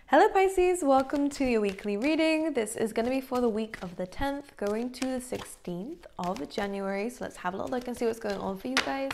Hello Pisces, welcome to your weekly reading. This is going to be for the week of the 10th going to the 16th of January. So let's have a little look and see what's going on for you guys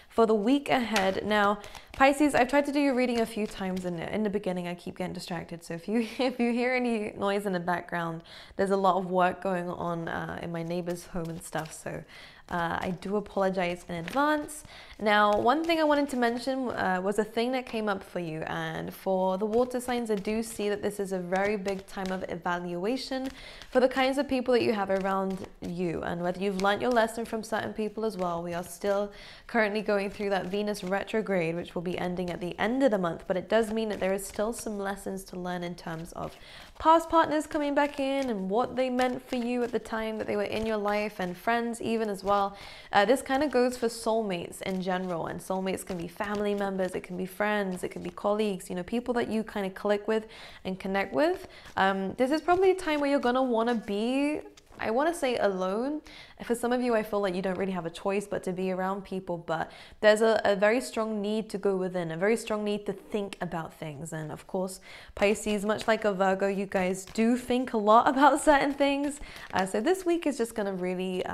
for the week ahead. Now, Pisces, I've tried to do your reading a few times and in the beginning I keep getting distracted. So if you hear any noise in the background, there's a lot of work going on in my neighbor's home and stuff. So I do apologize in advance. Now, one thing I wanted to mention was a thing that came up for you. And for the water signs, I do see that this is a very big time of evaluation for the kinds of people that you have around you. And whether you've learned your lesson from certain people as well. We are still currently going through that Venus retrograde, which will be ending at the end of the month. But it does mean that there is still some lessons to learn in terms of past partners coming back in and what they meant for you at the time that they were in your life, and friends even as well. This kind of goes for soulmates in general, and soulmates can be family members, it can be friends, it can be colleagues, you know, people that you kind of click with and connect with. This is probably a time where you're gonna want to be, I want to say, alone. For some of you, I feel like you don't really have a choice but to be around people, but there's a very strong need to go within, a very strong need to think about things. And of course, Pisces, much like a Virgo, you guys do think a lot about certain things. So this week is just going to really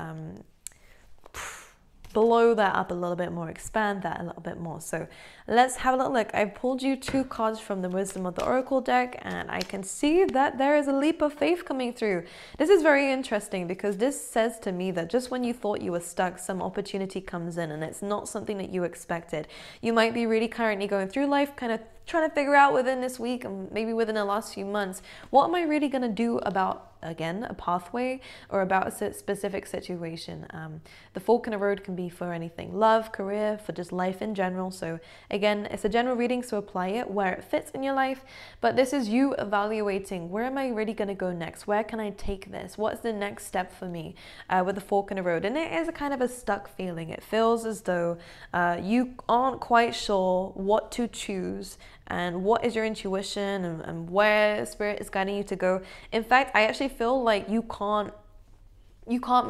blow that up a little bit more, expand that a little bit more. So let's have a little look. I pulled you 2 cards from the Wisdom of the Oracle deck, and I can see that there is a leap of faith coming through. This is very interesting because this says to me that just when you thought you were stuck, some opportunity comes in, and it's not something that you expected. You might be really currently going through life, kind of trying to figure out within this week and maybe within the last few months, what am I really going to do about, again, a pathway or about a specific situation. The fork in the road can be for anything, love, career, for just life in general. So again, it's a general reading, so apply it where it fits in your life. But this is you evaluating, where am I really going to go next? Where can I take this? What's the next step for me with the fork in the road? And it is a kind of a stuck feeling. It feels as though you aren't quite sure what to choose and what is your intuition and where spirit is guiding you to go. In fact, I actually feel like you can't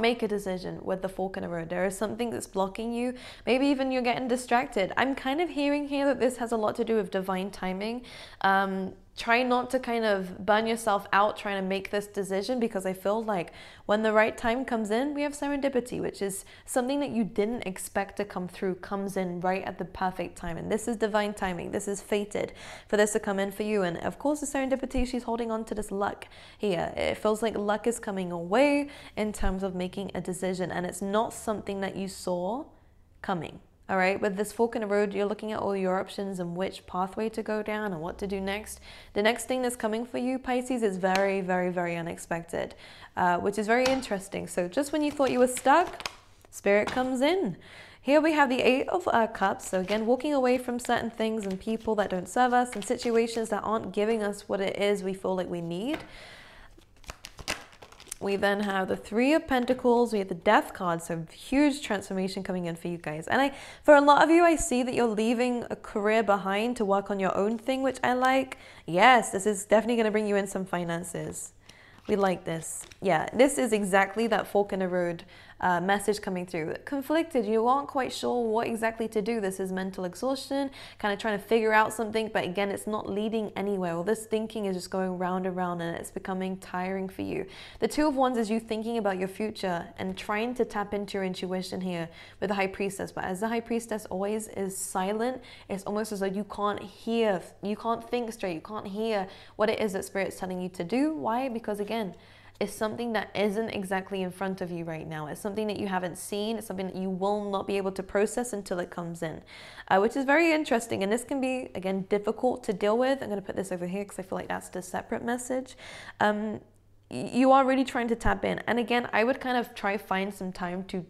make a decision with the fork in the road. There is something that's blocking you. Maybe even you're getting distracted. I'm kind of hearing here that this has a lot to do with divine timing. Try not to kind of burn yourself out trying to make this decision, because I feel like when the right time comes in, we have serendipity, which is something that you didn't expect to come through, comes in right at the perfect time. And this is divine timing. This is fated for this to come in for you. And of course, the serendipity, she's holding on to this luck here. It feels like luck is coming away in terms of making a decision, and it's not something that you saw coming. All right, with this fork in the road, you're looking at all your options and which pathway to go down and what to do next. The next thing that's coming for you, Pisces, is very, very, very unexpected, which is very interesting. So just when you thought you were stuck, spirit comes in. Here we have the 8 of Cups. So again, walking away from certain things and people that don't serve us and situations that aren't giving us what it is we feel like we need. We then have the 3 of Pentacles. We have the Death card, so huge transformation coming in for you guys. And for a lot of you, I see that you're leaving a career behind to work on your own thing, which I like. Yes, this is definitely going to bring you in some finances. We like this. Yeah, this is exactly that fork in the road message coming through. Conflicted, you aren't quite sure what exactly to do. This is mental exhaustion, kind of trying to figure out something, but again, it's not leading anywhere. All this thinking is just going round and round, and it's becoming tiring for you. The 2 of Wands is you thinking about your future and trying to tap into your intuition here with the High Priestess. But as the High Priestess always is silent, it's almost as though you can't hear, you can't think straight, you can't hear what it is that Spirit's telling you to do. Why? Because again, it's something that isn't exactly in front of you right now. It's something that you haven't seen. It's something that you will not be able to process until it comes in, which is very interesting. And this can be, again, difficult to deal with. I'm going to put this over here because I feel like that's the separate message. You are really trying to tap in. And again, I would kind of try find some time to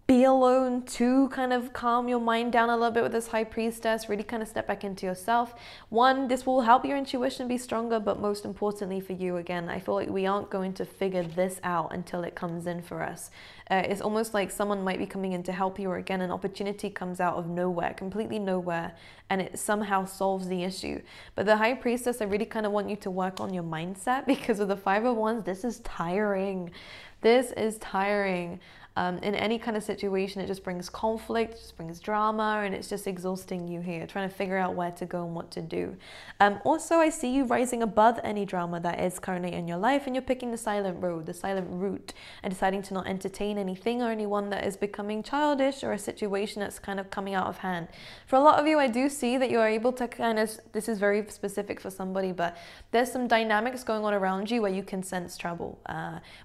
be alone, to kind of calm your mind down a little bit with this High Priestess, really kind of step back into yourself. One, this will help your intuition be stronger, but most importantly for you, again, I feel like we aren't going to figure this out until it comes in for us. It's almost like someone might be coming in to help you, or again, an opportunity comes out of nowhere, completely nowhere, and it somehow solves the issue. But the High Priestess, I really kind of want you to work on your mindset, because with the 5 of Wands, this is tiring. This is tiring. In any kind of situation, it just brings conflict, it just brings drama, and it's just exhausting you here, trying to figure out where to go and what to do. Also, I see you rising above any drama that is currently in your life, and you're picking the silent road, the silent route, and deciding to not entertain anything or anyone that is becoming childish, or a situation that's kind of coming out of hand. For a lot of you, I do see that you are able to kind of, this is very specific for somebody, but there's some dynamics going on around you where you can sense trouble,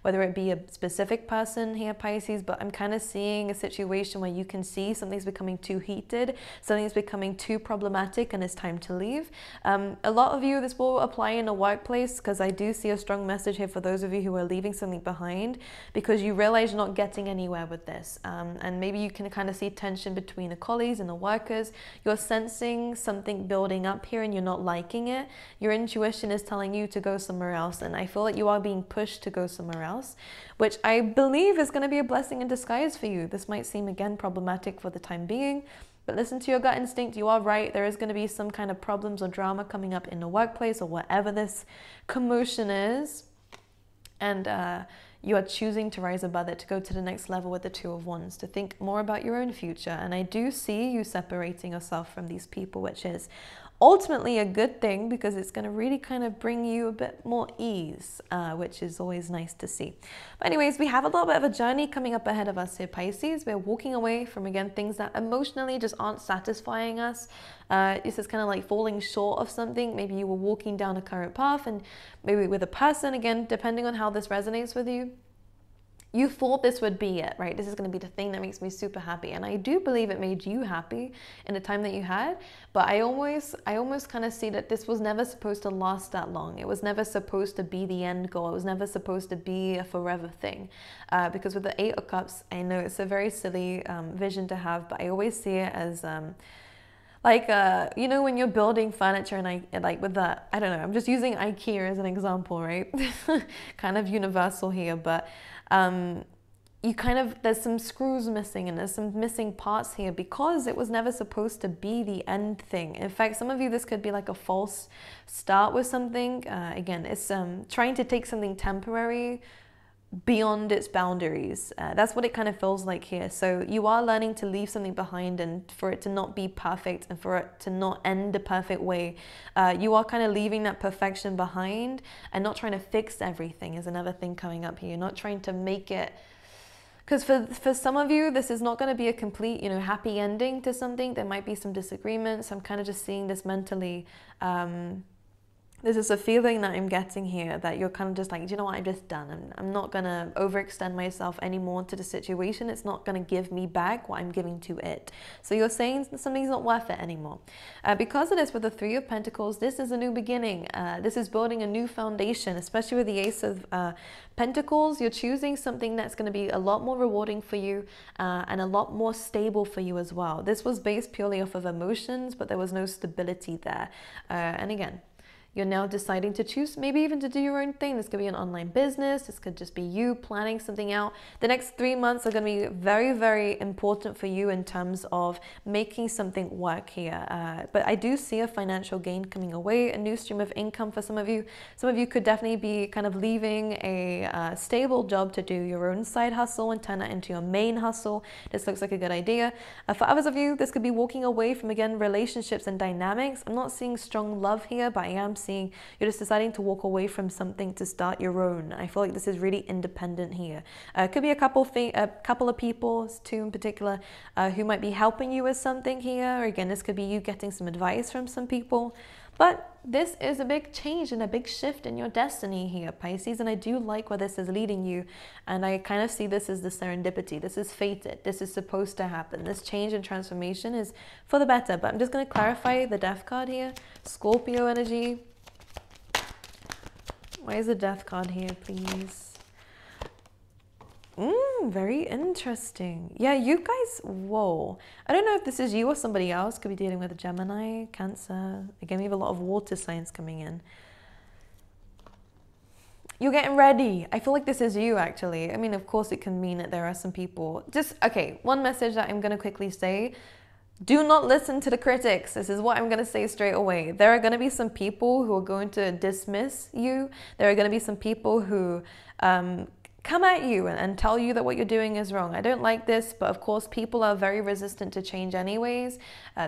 whether it be a specific person here, Pisces, but I'm kind of seeing a situation where you can see something's becoming too heated, something's becoming too problematic, and it's time to leave. A lot of you, this will apply in a workplace, because I do see a strong message here for those of you who are leaving something behind because you realize you're not getting anywhere with this. And maybe you can kind of see tension between the colleagues and the workers. You're sensing something building up here and you're not liking it. Your intuition is telling you to go somewhere else, and I feel like you are being pushed to go somewhere else, which I believe is going to be a blessing in disguise for you. This might seem, again, problematic for the time being, but listen to your gut instinct. You are right. There is going to be some kind of problems or drama coming up in the workplace or whatever this commotion is. And you are choosing to rise above it, to go to the next level with the Two of Wands, to think more about your own future. And I do see you separating yourself from these people, which is ultimately a good thing, because it's going to really kind of bring you a bit more ease, which is always nice to see. But anyways, we have a little bit of a journey coming up ahead of us here, Pisces. We're walking away from, again, things that emotionally just aren't satisfying us. This is kind of like falling short of something. Maybe you were walking down a current path, and maybe with a person, again, depending on how this resonates with you, you thought this would be it, right? This is going to be the thing that makes me super happy. And I do believe it made you happy in the time that you had. But I almost kind of see that this was never supposed to last that long. It was never supposed to be the end goal. It was never supposed to be a forever thing. Because with the Eight of Cups, I know it's a very silly vision to have, but I always see it as you know, when you're building furniture, and like with that, I don't know, I'm just using IKEA as an example, right? Kind of universal here, but you kind of, there's some screws missing and there's some missing parts here because it was never supposed to be the end thing. In fact, some of you, this could be like a false start with something. Again, it's trying to take something temporary beyond its boundaries. That's what it kind of feels like here. So you are learning to leave something behind, and for it to not be perfect and for it to not end the perfect way. You are kind of leaving that perfection behind and not trying to fix everything is another thing coming up here. You're not trying to make it, because for some of you, this is not going to be a complete, you know, happy ending to something. There might be some disagreements. I'm kind of just seeing this mentally. This is a feeling that I'm getting here, that you're kind of just like, you know what, I'm just done. I'm not going to overextend myself anymore to the situation. It's not going to give me back what I'm giving to it. So you're saying something's not worth it anymore. Because of this, with the Three of Pentacles, this is a new beginning. This is building a new foundation, especially with the Ace of Pentacles. You're choosing something that's going to be a lot more rewarding for you and a lot more stable for you as well. This was based purely off of emotions, but there was no stability there. And again, you're now deciding to choose, maybe even to do your own thing. This could be an online business. This could just be you planning something out. The next 3 months are going to be very, very important for you in terms of making something work here. But I do see a financial gain coming away, a new stream of income for some of you. Some of you could definitely be kind of leaving a stable job to do your own side hustle and turn that into your main hustle. This looks like a good idea. For others of you, this could be walking away from, again, relationships and dynamics. I'm not seeing strong love here, but I am seeing you're just deciding to walk away from something to start your own. I feel like this is really independent here. It could be a couple of people, two in particular, who might be helping you with something here. Or again, this could be you getting some advice from some people. But this is a big change and a big shift in your destiny here, Pisces. And I do like where this is leading you. And I kind of see this as the serendipity. This is fated. This is supposed to happen. This change and transformation is for the better. But I'm just going to clarify the Death card here. Scorpio energy. Why is the Death card here, please? Very interesting. Yeah, you guys, whoa. I don't know if this is you or somebody else. Could be dealing with a Gemini, Cancer. Again, we have a lot of water signs coming in. You're getting ready. I feel like this is you, actually. I mean, of course, it can mean that there are some people. Just, okay, one message that I'm going to quickly say. Do not listen to the critics. This is what I'm going to say straight away. There are going to be some people who are going to dismiss you. There are going to be some people who come at you and tell you that what you're doing is wrong. I don't like this, but of course people are very resistant to change anyways.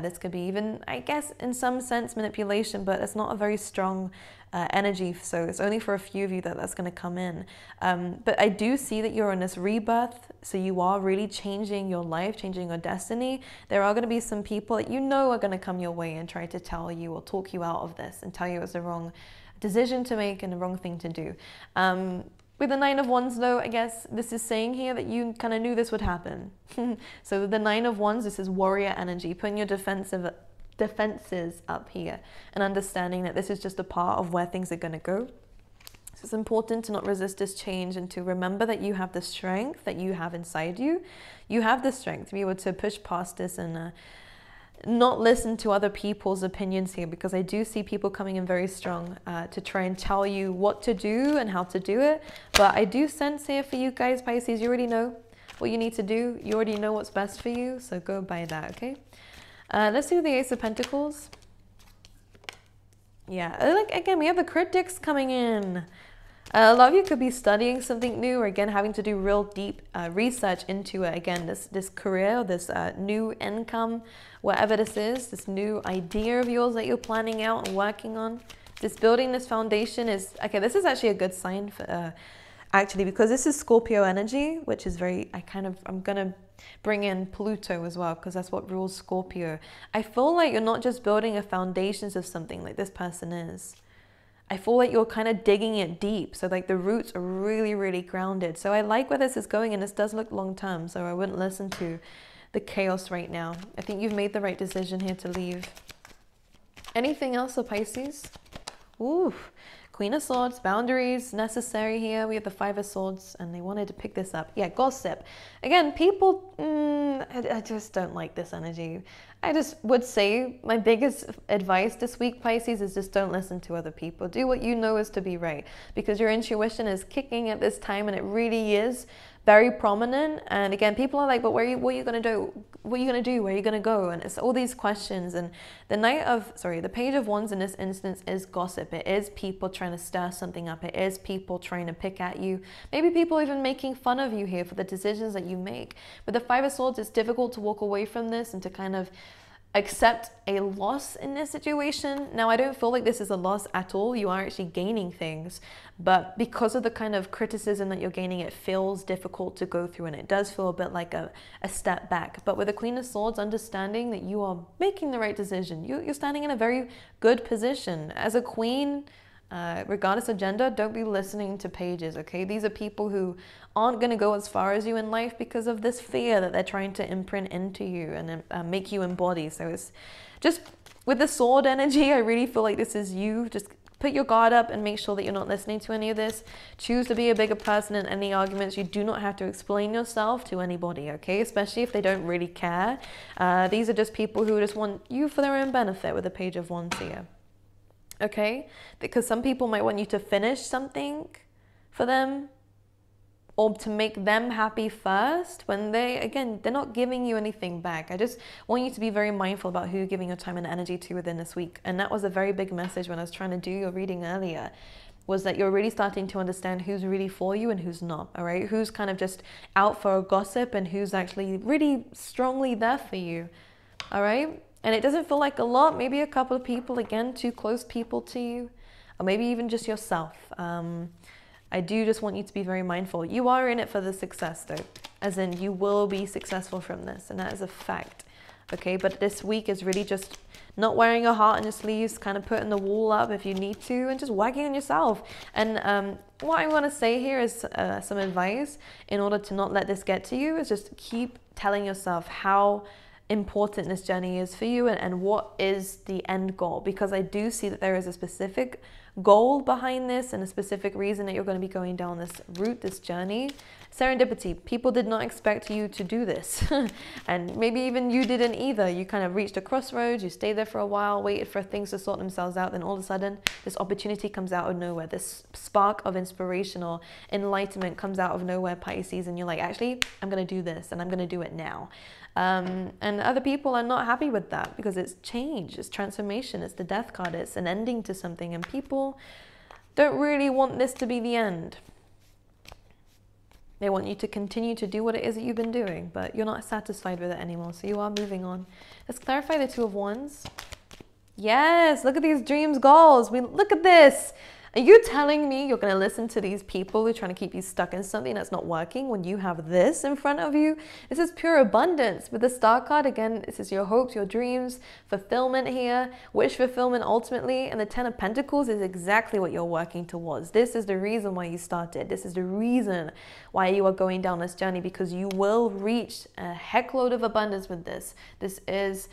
This could be even, I guess, in some sense manipulation, but it's not a very strong energy, so it's only for a few of you that that's going to come in. But I do see that you're in this rebirth, so you are really changing your life, changing your destiny. There are going to be some people that you know are going to come your way and try to tell you or talk you out of this and tell you it's the wrong decision to make and the wrong thing to do. With the Nine of Wands though, I guess this is saying here that you kind of knew this would happen. So the Nine of Wands, this is warrior energy, putting your defenses up here and understanding that this is just a part of where things are going to go. So it's important to not resist this change and to remember that you have the strength that you have inside you. You have the strength to be able to push past this and not listen to other people's opinions here, because I do see people coming in very strong to try and tell you what to do and how to do it. But I do sense here for you guys, Pisces, you already know what you need to do. You already know what's best for you, so go by that, okay? Let's do the Ace of Pentacles. Yeah, like again, we have the critics coming in. A lot of you could be studying something new, or again having to do real deep research into it. Again, this career, this new income, whatever this is, this new idea of yours that you're planning out and working on. This building, this foundation is, okay, this is actually a good sign for, actually, because this is Scorpio energy, which is very, I'm gonna bring in Pluto as well, because that's what rules Scorpio. I feel like you're not just building a foundations of something like this person is. I feel like you're kind of digging it deep. So like the roots are really, really grounded. So I like where this is going, and this does look long term. So I wouldn't listen to the chaos right now. I think you've made the right decision here to leave. Anything else for Pisces? Ooh, Queen of Swords, boundaries necessary here. We have the Five of Swords, and they wanted to pick this up. Yeah, gossip. Again, people, I just don't like this energy. I just would say my biggest advice this week, Pisces, is just don't listen to other people. Do what you know is to be right, because your intuition is kicking at this time, and it really is very prominent. And again, people are like, but what are you going to do? What are you going to do? Where are you going to go? And it's all these questions. And the Page of Wands in this instance is gossip. It is people trying to stir something up. It is people trying to pick at you. Maybe people even making fun of you here for the decisions that you make. With the Five of Swords, it's difficult to walk away from this and to kind of accept a loss in this situation. Now, I don't feel like this is a loss at all. You are actually gaining things, but because of the kind of criticism that you're gaining, it feels difficult to go through, and it does feel a bit like a step back. But with the Queen of Swords, understanding that you are making the right decision. You're standing in a very good position. As a queen, regardless of gender, don't be listening to pages, okay? These are people who aren't going to go as far as you in life because of this fear that they're trying to imprint into you and make you embody. So it's just with the sword energy, I really feel like this is you. Just put your guard up and make sure that you're not listening to any of this. Choose to be a bigger person in any arguments. You do not have to explain yourself to anybody, okay? Especially if they don't really care. These are just people who just want you for their own benefit with the Page of Wands here. Okay, because some people might want you to finish something for them or to make them happy first when they're not giving you anything back. I just want you to be very mindful about who you're giving your time and energy to within this week. And that was a very big message when I was trying to do your reading earlier, was that you're really starting to understand who's really for you and who's not, all right? Who's kind of just out for a gossip and who's actually really strongly there for you, all right? And it doesn't feel like a lot, maybe a couple of people, again, 2 close people to you, or maybe even just yourself. I do just want you to be very mindful. You are in it for the success though, as in you will be successful from this, and that is a fact, okay? But this week is really just not wearing your heart on your sleeves, kind of putting the wall up if you need to, and just working on yourself. And what I want to say here is some advice in order to not let this get to you, is just keep telling yourself how important this journey is for you and what is the end goal, because I do see that there is a specific goal behind this and a specific reason that you're going to be going down this route, this journey. Serendipity. People did not expect you to do this and maybe even you didn't either. You kind of reached a crossroads, you stayed there for a while, waited for things to sort themselves out, then all of a sudden this opportunity comes out of nowhere. This spark of inspiration or enlightenment comes out of nowhere, Pisces, and you're like, actually, I'm going to do this and I'm going to do it now. And other people are not happy with that because it's change, it's transformation, it's the Death card, it's an ending to something, and people don't really want this to be the end. They want you to continue to do what it is that you've been doing, but you're not satisfied with it anymore, so you are moving on. Let's clarify the Two of Wands. Yes, look at these dreams, goals. Look at this. Are you telling me you're going to listen to these people who are trying to keep you stuck in something that's not working when you have this in front of you? This is pure abundance. With the Star card, again, this is your hopes, your dreams, fulfillment here, wish fulfillment ultimately. And the Ten of Pentacles is exactly what you're working towards. This is the reason why you started. This is the reason why you are going down this journey, because you will reach a heckload of abundance with this. This is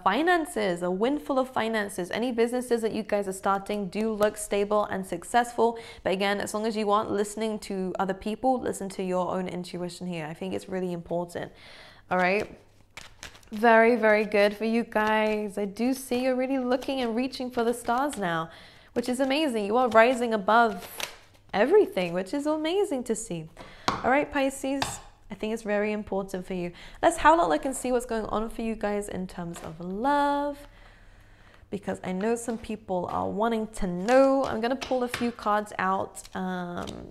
finances, a windfall of finances. Any businesses that you guys are starting do look stable and successful, but again, as long as you aren't listening to other people, listen to your own intuition here. I think it's really important. All right, very, very good for you guys. I do see you're really looking and reaching for the stars now, which is amazing. You are rising above everything, which is amazing to see. All right, Pisces, I think it's very important for you. Let's have a look and see what's going on for you guys in terms of love, because I know some people are wanting to know. I'm going to pull a few cards out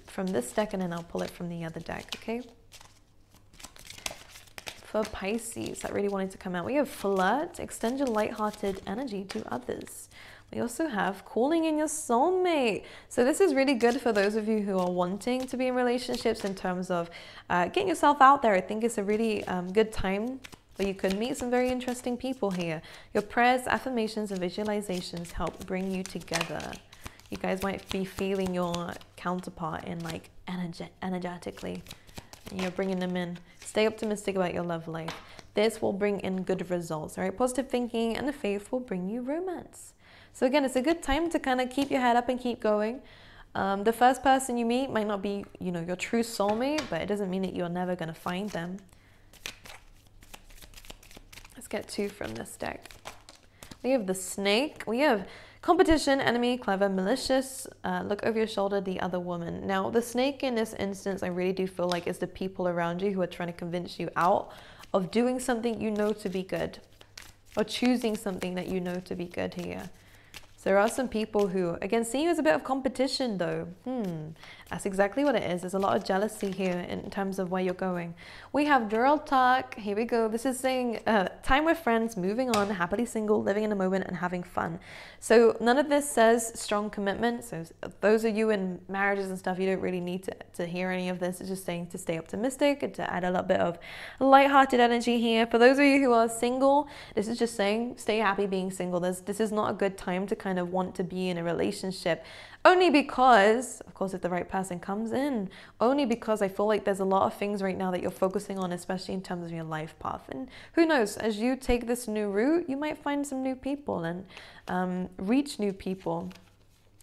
from this deck, and then I'll pull it from the other deck, okay? For Pisces that really wanted to come out, we have flirt, extend your lighthearted energy to others. We also have calling in your soulmate. So this is really good for those of you who are wanting to be in relationships in terms of getting yourself out there. I think it's a really good time where you could meet some very interesting people here. Your prayers, affirmations, and visualizations help bring you together. You guys might be feeling your counterpart in like energetically. And you're bringing them in. Stay optimistic about your love life. This will bring in good results. All right, positive thinking and the faith will bring you romance. So again, it's a good time to kind of keep your head up and keep going. The first person you meet might not be, you know, your true soulmate, but it doesn't mean that you're never going to find them. Let's get two from this deck. We have the snake. We have competition, enemy, clever, malicious, look over your shoulder, the other woman. Now, the snake in this instance, I really do feel like is the people around you who are trying to convince you out of doing something you know to be good, or choosing something that you know to be good here. So there are some people who, again, see you as a bit of competition though. That's exactly what it is. There's a lot of jealousy here in terms of where you're going. We have girl talk. Here we go. This is saying time with friends, moving on, happily single, living in the moment and having fun. So none of this says strong commitment. So those of you in marriages and stuff, you don't really need to hear any of this. It's just saying to stay optimistic and to add a little bit of lighthearted energy here. For those of you who are single, this is just saying stay happy being single. This is not a good time to kind of want to be in a relationship, only because, of course, if the right person comes in, only because I feel like there's a lot of things right now that you're focusing on, especially in terms of your life path. And who knows, as you take this new route, you might find some new people and reach new people.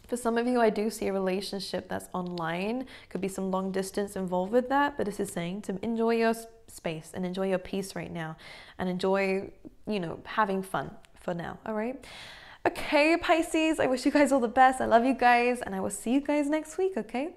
For some of you, I do see a relationship that's online. Could be some long distance involved with that, but this is saying to enjoy your space and enjoy your peace right now and enjoy, you know, having fun for now. All right. Okay, Pisces, I wish you guys all the best. I love you guys, and I will see you guys next week, okay?